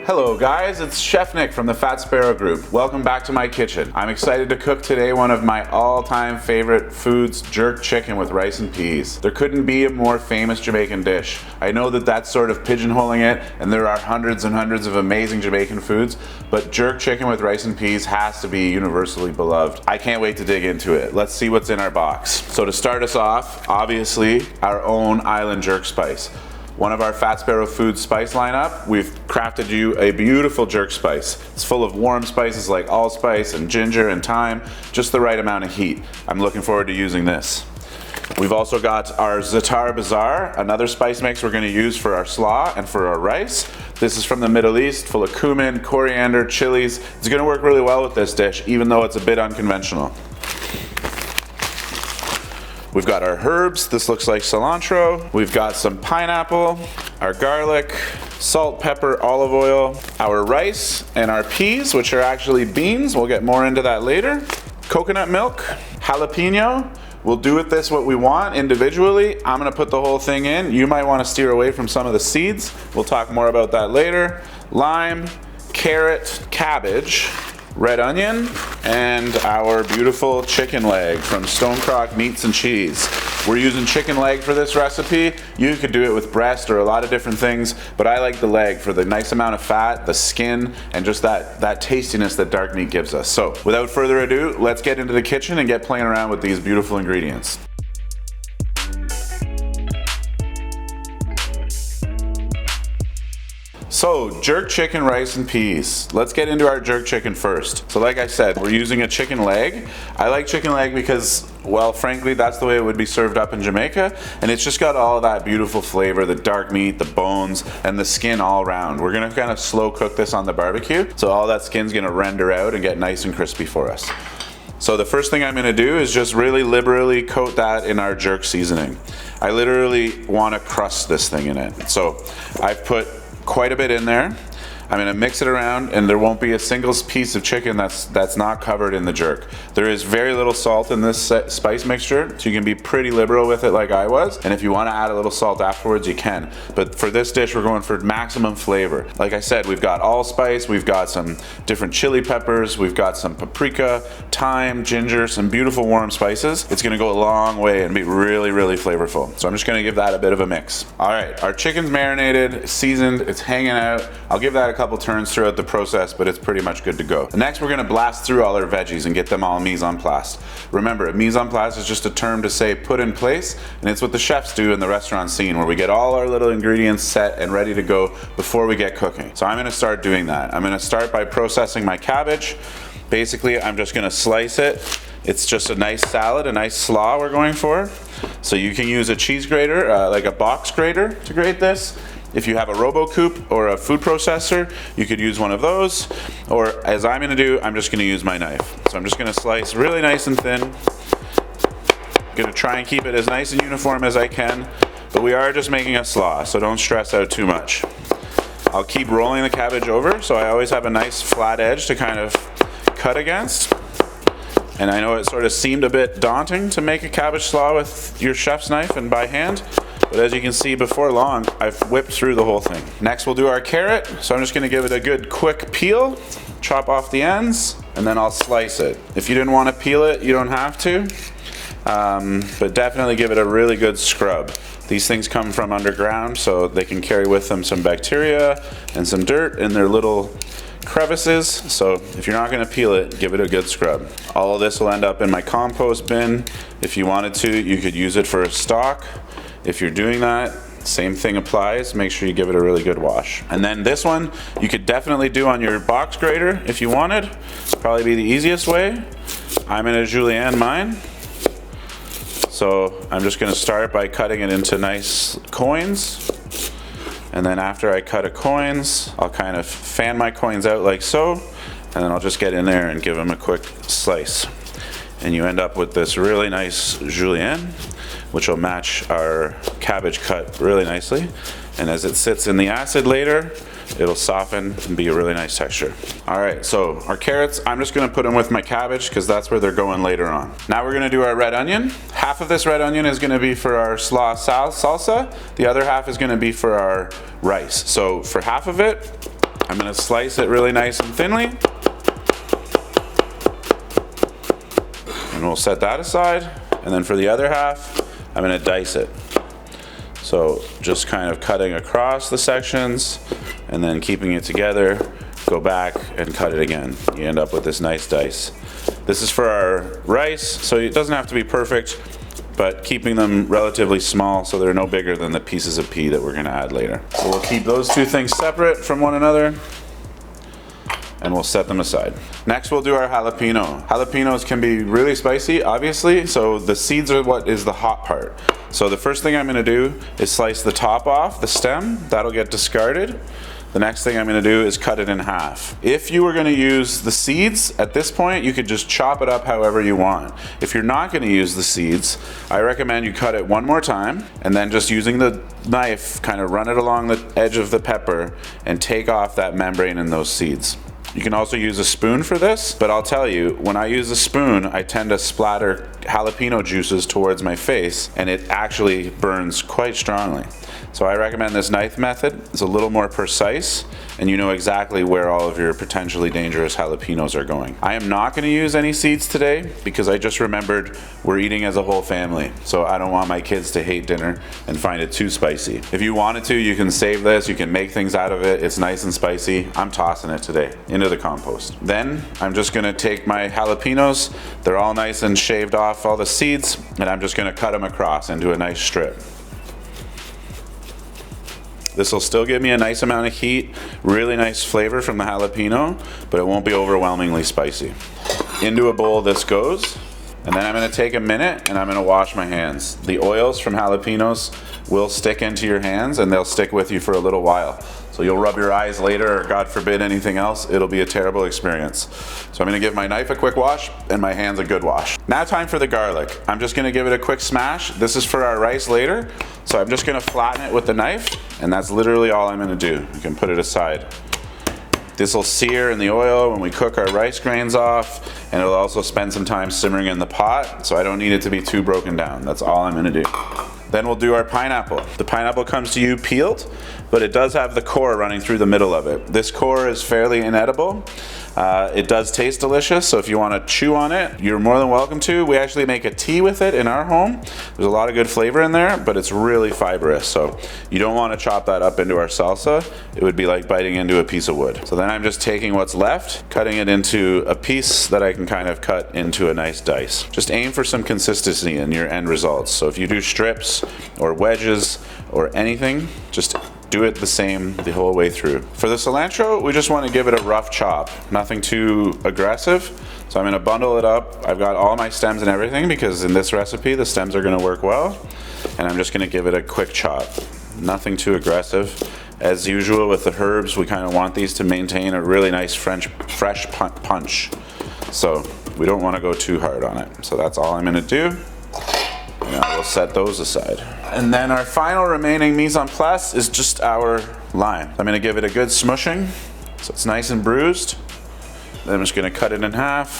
Hello guys, it's Chef Nick from the Fat Sparrow Group. Welcome back to my kitchen. I'm excited to cook today one of my all-time favorite foods, jerk chicken with rice and peas. There couldn't be a more famous Jamaican dish. I know that that's sort of pigeonholing it, and there are hundreds and hundreds of amazing Jamaican foods, but jerk chicken with rice and peas has to be universally beloved. I can't wait to dig into it. Let's see what's in our box. So to start us off, obviously, our own island jerk spice. One of our Fat Sparrow Foods spice lineup, we've crafted you a beautiful jerk spice. It's full of warm spices like allspice and ginger and thyme, just the right amount of heat. I'm looking forward to using this. We've also got our Za'atar Bazaar, another spice mix we're going to use for our slaw and for our rice. This is from the Middle East, full of cumin, coriander, chilies. It's going to work really well with this dish, even though it's a bit unconventional. We've got our herbs, this looks like cilantro. We've got some pineapple, our garlic, salt, pepper, olive oil, our rice, and our peas, which are actually beans. We'll get more into that later. Coconut milk, jalapeno. We'll do with this what we want individually. I'm gonna put the whole thing in. You might wanna steer away from some of the seeds. We'll talk more about that later. Lime, carrot, cabbage, red onion, and our beautiful chicken leg from Stonecrock Meats and Cheese. We're using chicken leg for this recipe. You could do it with breast or a lot of different things, but I like the leg for the nice amount of fat, the skin, and just that tastiness that dark meat gives us. So without further ado, let's get into the kitchen and get playing around with these beautiful ingredients. So, jerk chicken, rice, and peas. Let's get into our jerk chicken first. So like I said, we're using a chicken leg. I like chicken leg because, well, frankly, that's the way it would be served up in Jamaica, and it's just got all of that beautiful flavor, the dark meat, the bones, and the skin all around. We're gonna kind of slow cook this on the barbecue, so all that skin's gonna render out and get nice and crispy for us. So the first thing I'm gonna do is just really liberally coat that in our jerk seasoning. I literally wanna crust this thing in it. So I've put quite a bit in there. I'm gonna mix it around, and there won't be a single piece of chicken that's not covered in the jerk. There is very little salt in this spice mixture, so you can be pretty liberal with it like I was, and if you wanna add a little salt afterwards, you can. But for this dish, we're going for maximum flavor. Like I said, we've got allspice, we've got some different chili peppers, we've got some paprika, thyme, ginger, some beautiful warm spices. It's gonna go a long way and be really, really flavorful. So I'm just gonna give that a bit of a mix. All right, our chicken's marinated, seasoned, it's hanging out. I'll give that a couple turns throughout the process, but it's pretty much good to go. Next, we're gonna blast through all our veggies and get them all mise en place. Remember, mise en place is just a term to say put in place, and it's what the chefs do in the restaurant scene, where we get all our little ingredients set and ready to go before we get cooking. So I'm gonna start doing that. I'm gonna start by processing my cabbage. Basically, I'm just gonna slice it. It's just a nice salad, a nice slaw we're going for. So you can use a cheese grater, like a box grater, to grate this. If you have a RoboCoupe or a food processor, you could use one of those. Or as I'm gonna do, I'm just gonna use my knife. So I'm just gonna slice really nice and thin. I'm gonna try and keep it as nice and uniform as I can, but we are just making a slaw, so don't stress out too much. I'll keep rolling the cabbage over, so I always have a nice flat edge to kind of cut against. And I know it sort of seemed a bit daunting to make a cabbage slaw with your chef's knife and by hand, but as you can see, before long, I've whipped through the whole thing. Next, we'll do our carrot. So I'm just gonna give it a good quick peel, chop off the ends, and then I'll slice it. If you didn't wanna peel it, you don't have to, but definitely give it a really good scrub. These things come from underground, so they can carry with them some bacteria and some dirt in their little crevices, so if you're not going to peel it, give it a good scrub. All of this will end up in my compost bin. If you wanted to, you could use it for a stock. If you're doing that, same thing applies. Make sure you give it a really good wash. And then this one, you could definitely do on your box grater if you wanted. Probably be the easiest way. I'm gonna julienne mine. So I'm just gonna start by cutting it into nice coins. And then after I cut a coins, I'll kind of fan my coins out like so, and then I'll just get in there and give them a quick slice. And you end up with this really nice julienne, which will match our cabbage cut really nicely. And as it sits in the acid later, it'll soften and be a really nice texture. All right, so our carrots, I'm just gonna put them with my cabbage because that's where they're going later on. Now we're gonna do our red onion. Half of this red onion is gonna be for our slaw salsa. The other half is gonna be for our rice. So for half of it, I'm gonna slice it really nice and thinly. And we'll set that aside. And then for the other half, I'm gonna dice it. So just kind of cutting across the sections and then keeping it together, go back and cut it again. You end up with this nice dice. This is for our rice, so it doesn't have to be perfect, but keeping them relatively small so they're no bigger than the pieces of pea that we're gonna add later. So we'll keep those two things separate from one another and we'll set them aside. Next we'll do our jalapeno. Jalapenos can be really spicy, obviously, so the seeds are what is the hot part. So the first thing I'm gonna do is slice the top off, the stem, that'll get discarded. The next thing I'm gonna do is cut it in half. If you were gonna use the seeds, at this point you could just chop it up however you want. If you're not gonna use the seeds, I recommend you cut it one more time and then just using the knife, kind of run it along the edge of the pepper and take off that membrane and those seeds. You can also use a spoon for this, but I'll tell you, when I use a spoon, I tend to splatter jalapeno juices towards my face and it actually burns quite strongly. So I recommend this knife method. It's a little more precise and you know exactly where all of your potentially dangerous jalapenos are going. I am not going to use any seeds today because I just remembered we're eating as a whole family. So I don't want my kids to hate dinner and find it too spicy. If you wanted to, you can save this. You can make things out of it. It's nice and spicy. I'm tossing it today into the compost. Then I'm just going to take my jalapenos. They're all nice and shaved off all the seeds and I'm just going to cut them across into a nice strip. This will still give me a nice amount of heat, really nice flavor from the jalapeno, but it won't be overwhelmingly spicy. Into a bowl this goes, and then I'm gonna take a minute and I'm gonna wash my hands. The oils from jalapenos will stick into your hands and they'll stick with you for a little while. So you'll rub your eyes later, or God forbid anything else, it'll be a terrible experience. So I'm gonna give my knife a quick wash and my hands a good wash. Now time for the garlic. I'm just gonna give it a quick smash. This is for our rice later. So I'm just gonna flatten it with the knife and that's literally all I'm gonna do. You can put it aside. This will sear in the oil when we cook our rice grains off, and it'll also spend some time simmering in the pot, so I don't need it to be too broken down. That's all I'm gonna do. Then we'll do our pineapple. The pineapple comes to you peeled, but it does have the core running through the middle of it. This core is fairly inedible. It does taste delicious, so if you want to chew on it, you're more than welcome to. We actually make a tea with it in our home. There's a lot of good flavor in there, but it's really fibrous, so you don't want to chop that up into our salsa. It would be like biting into a piece of wood. So then I'm just taking what's left, cutting it into a piece that I can kind of cut into a nice dice. Just aim for some consistency in your end results. So if you do strips or wedges or anything, just do it the same the whole way through. For the cilantro, we just want to give it a rough chop, nothing too aggressive. So I'm going to bundle it up. I've got all my stems and everything because in this recipe the stems are going to work well. And I'm just going to give it a quick chop, nothing too aggressive. As usual with the herbs, we kind of want these to maintain a really nice fresh punch. So we don't want to go too hard on it. So that's all I'm going to do. And we'll set those aside. And then our final remaining mise en place is just our lime. I'm gonna give it a good smushing so it's nice and bruised. Then I'm just gonna cut it in half.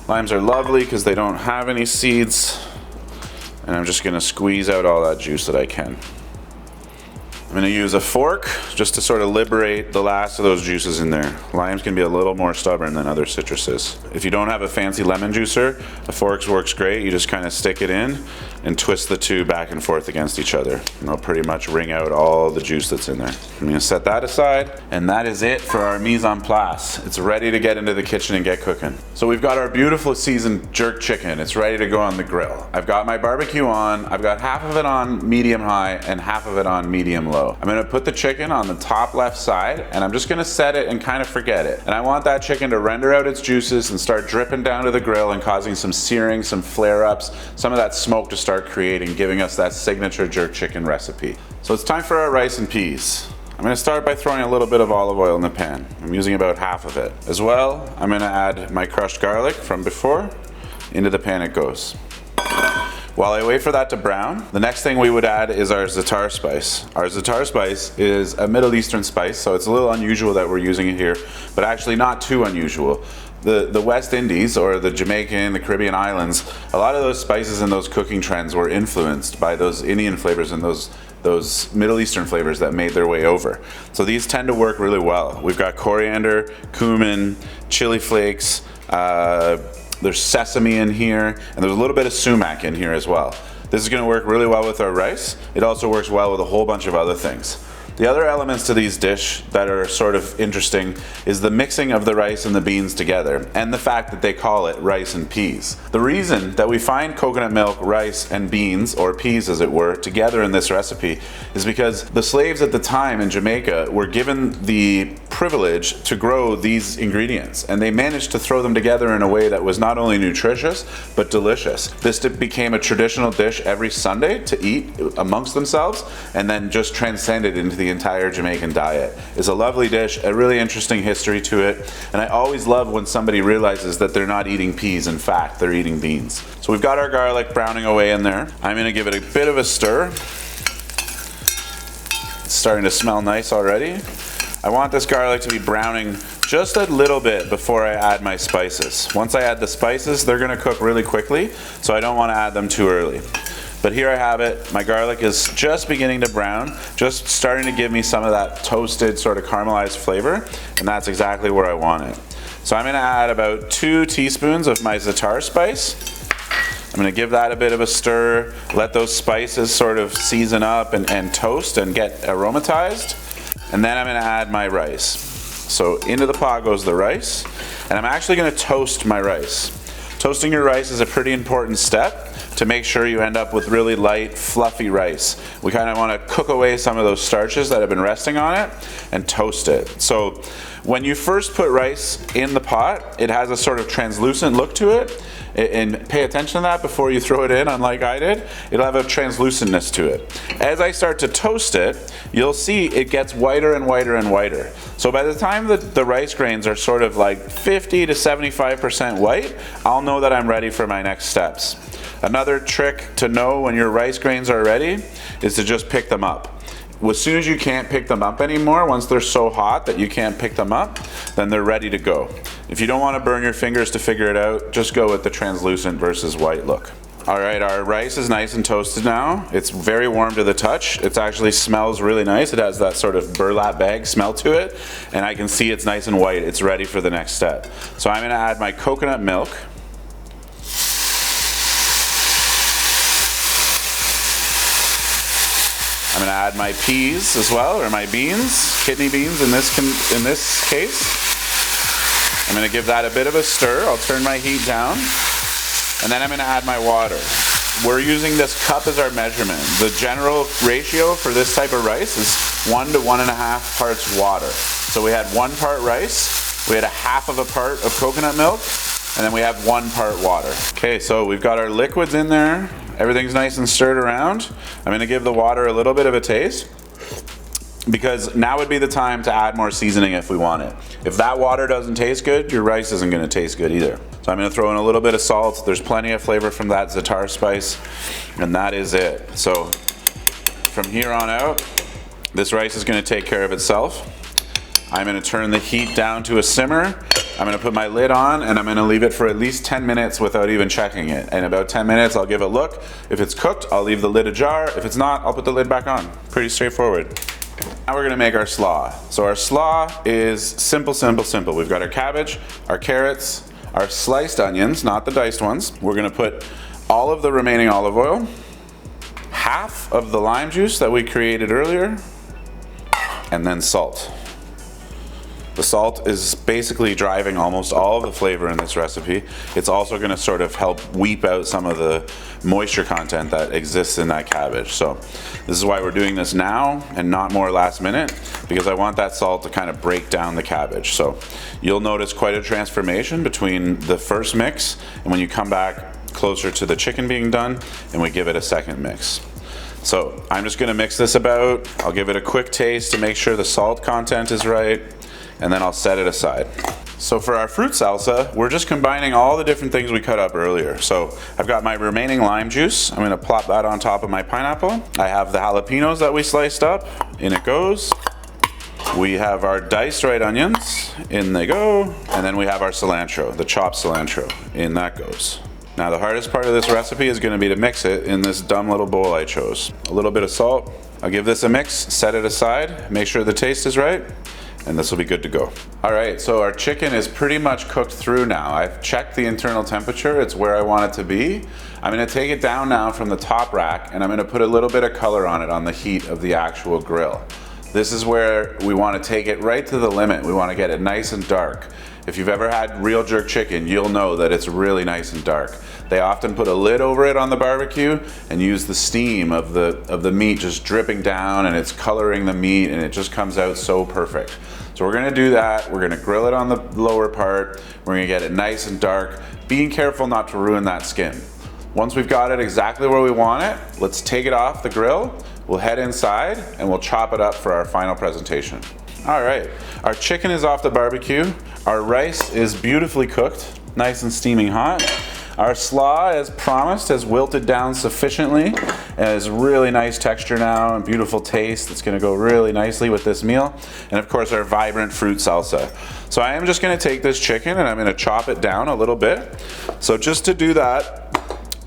Limes are lovely because they don't have any seeds. And I'm just gonna squeeze out all that juice that I can. I'm gonna use a fork just to sort of liberate the last of those juices in there. Limes can be a little more stubborn than other citruses. If you don't have a fancy lemon juicer, a fork works great. You just kind of stick it in and twist the two back and forth against each other. And they'll pretty much wring out all the juice that's in there. I'm gonna set that aside, and that is it for our mise en place. It's ready to get into the kitchen and get cooking. So we've got our beautiful seasoned jerk chicken. It's ready to go on the grill. I've got my barbecue on. I've got half of it on medium high and half of it on medium low. I'm gonna put the chicken on the top left side and I'm just gonna set it and kind of forget it. And I want that chicken to render out its juices and start dripping down to the grill and causing some searing, some flare-ups, some of that smoke to start creating, giving us that signature jerk chicken recipe. So it's time for our rice and peas. I'm gonna start by throwing a little bit of olive oil in the pan. I'm using about half of it. As well, I'm gonna add my crushed garlic from before. Into the pan it goes. While I wait for that to brown, the next thing we would add is our za'atar spice. Our za'atar spice is a Middle Eastern spice, so it's a little unusual that we're using it here, but actually not too unusual. The West Indies, or the Jamaican, the Caribbean islands, a lot of those spices and those cooking trends were influenced by those Indian flavors and those those Middle Eastern flavors that made their way over. So these tend to work really well. We've got coriander, cumin, chili flakes, there's sesame in here, and there's a little bit of sumac in here as well. This is going to work really well with our rice. It also works well with a whole bunch of other things. The other elements to these dish that are sort of interesting is the mixing of the rice and the beans together, and the fact that they call it rice and peas. The reason that we find coconut milk, rice, and beans, or peas as it were, together in this recipe is because the slaves at the time in Jamaica were given the privilege to grow these ingredients, and they managed to throw them together in a way that was not only nutritious but delicious. This became a traditional dish every Sunday to eat amongst themselves, and then just transcended into the entire Jamaican diet. It's a lovely dish, a really interesting history to it, and I always love when somebody realizes that they're not eating peas, in fact they're eating beans. So we've got our garlic browning away in there. I'm going to give it a bit of a stir. It's starting to smell nice already. I want this garlic to be browning just a little bit before I add my spices. Once I add the spices, they're going to cook really quickly, so I don't want to add them too early. But here I have it. My garlic is just beginning to brown, just starting to give me some of that toasted sort of caramelized flavor, and that's exactly where I want it. So I'm going to add about 2 teaspoons of my za'atar spice. I'm going to give that a bit of a stir, let those spices sort of season up and toast and get aromatized, and then I'm going to add my rice. So into the pot goes the rice, and I'm actually going to toast my rice. Toasting your rice is a pretty important step to make sure you end up with really light, fluffy rice. We kind of want to cook away some of those starches that have been resting on it and toast it. So when you first put rice in the pot, it has a sort of translucent look to it. And pay attention to that before you throw it in, unlike I did. It'll have a translucentness to it. As I start to toast it, you'll see it gets whiter and whiter and whiter. So by the time that the rice grains are sort of like 50 to 75% white, I'll know that I'm ready for my next steps. Another trick to know when your rice grains are ready is to just pick them up. As soon as you can't pick them up anymore, once they're so hot that you can't pick them up, then they're ready to go. If you don't want to burn your fingers to figure it out, just go with the translucent versus white look. All right, our rice is nice and toasted now. It's very warm to the touch. It actually smells really nice. It has that sort of burlap bag smell to it, and I can see it's nice and white. It's ready for the next step. So I'm going to add my coconut milk. I'm going to add my peas as well, or my beans, kidney beans in this case. I'm going to give that a bit of a stir. I'll turn my heat down, and then I'm going to add my water. We're using this cup as our measurement. The general ratio for this type of rice is 1 to 1.5 parts water. So we had 1 part rice, we had 1/2 of a part of coconut milk, and then we have 1 part water. Okay, so we've got our liquids in there. Everything's nice and stirred around. I'm going to give the water a little bit of a taste, because now would be the time to add more seasoning if we want it. If that water doesn't taste good, your rice isn't going to taste good either. So I'm going to throw in a little bit of salt. There's plenty of flavor from that za'atar spice, and that is it. So from here on out, this rice is going to take care of itself. I'm going to turn the heat down to a simmer. I'm going to put my lid on, and I'm going to leave it for at least 10 minutes without even checking it. In about 10 minutes, I'll give it a look. If it's cooked, I'll leave the lid ajar. If it's not, I'll put the lid back on. Pretty straightforward. Now we're going to make our slaw. So our slaw is simple, simple, simple. We've got our cabbage, our carrots, our sliced onions, not the diced ones. We're going to put all of the remaining olive oil, 1/2 of the lime juice that we created earlier, and then salt. The salt is basically driving almost all of the flavor in this recipe. It's also going to sort of help weep out some of the moisture content that exists in that cabbage. So this is why we're doing this now and not more last minute, because I want that salt to kind of break down the cabbage. So you'll notice quite a transformation between the first mix and when you come back closer to the chicken being done and we give it a second mix. So I'm just going to mix this about. I'll give it a quick taste to make sure the salt content is right, and then I'll set it aside. So for our fruit salsa, we're just combining all the different things we cut up earlier. So I've got my remaining lime juice. I'm gonna plop that on top of my pineapple. I have the jalapenos that we sliced up. In it goes. We have our diced red onions. In they go. And then we have our cilantro, the chopped cilantro. In that goes. Now the hardest part of this recipe is gonna be to mix it in this dumb little bowl I chose. A little bit of salt, I'll give this a mix, set it aside, make sure the taste is right, and this will be good to go. All right, so our chicken is pretty much cooked through now. I've checked the internal temperature, it's where I want it to be. I'm gonna take it down now from the top rack, and I'm gonna put a little bit of color on it on the heat of the actual grill. This is where we wanna take it right to the limit. We wanna get it nice and dark. If you've ever had real jerk chicken, you'll know that it's really nice and dark. They often put a lid over it on the barbecue and use the steam of the meat just dripping down, and it's coloring the meat, and it just comes out so perfect. So we're gonna do that. We're gonna grill it on the lower part. We're gonna get it nice and dark, being careful not to ruin that skin. Once we've got it exactly where we want it, let's take it off the grill. We'll head inside and we'll chop it up for our final presentation. All right, our chicken is off the barbecue. Our rice is beautifully cooked, nice and steaming hot. Our slaw, as promised, has wilted down sufficiently and is really nice texture now and beautiful taste. It's gonna go really nicely with this meal. And of course, our vibrant fruit salsa. So I am just gonna take this chicken and I'm gonna chop it down a little bit. So just to do that,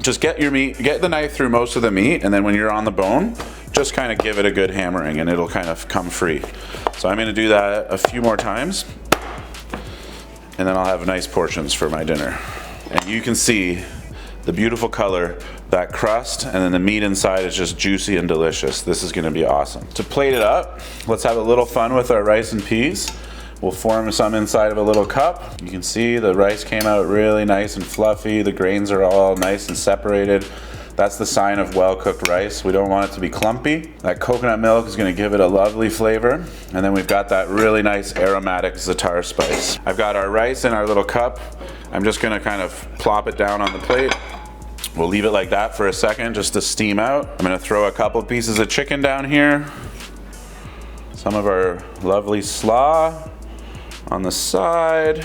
just get the knife through most of the meat, and then when you're on the bone, just kind of give it a good hammering and it'll kind of come free. So I'm gonna do that a few more times, and then I'll have nice portions for my dinner. And you can see the beautiful color, that crust, and then the meat inside is just juicy and delicious. This is gonna be awesome. To plate it up, let's have a little fun with our rice and peas. We'll form some inside of a little cup. You can see the rice came out really nice and fluffy. The grains are all nice and separated. That's the sign of well-cooked rice. We don't want it to be clumpy. That coconut milk is gonna give it a lovely flavor. And then we've got that really nice aromatic za'atar spice. I've got our rice in our little cup. I'm just gonna kind of plop it down on the plate. We'll leave it like that for a second just to steam out. I'm gonna throw a couple pieces of chicken down here. Some of our lovely slaw on the side.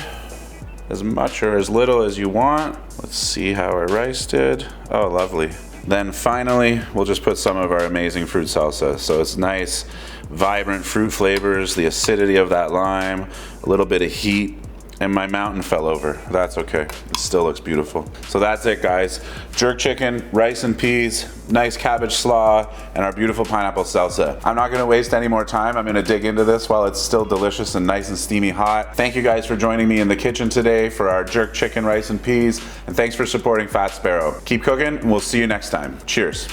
As much or as little as you want. Let's see how our rice did. Oh, lovely. Then finally, we'll just put some of our amazing fruit salsa. So it's nice, vibrant fruit flavors, the acidity of that lime, a little bit of heat, and my mountain fell over. That's okay, it still looks beautiful. So that's it, guys. Jerk chicken, rice and peas, nice cabbage slaw, and our beautiful pineapple salsa. I'm not gonna waste any more time. I'm gonna dig into this while it's still delicious and nice and steamy hot. Thank you guys for joining me in the kitchen today for our jerk chicken, rice and peas, and thanks for supporting Fat Sparrow. Keep cooking, and we'll see you next time. Cheers.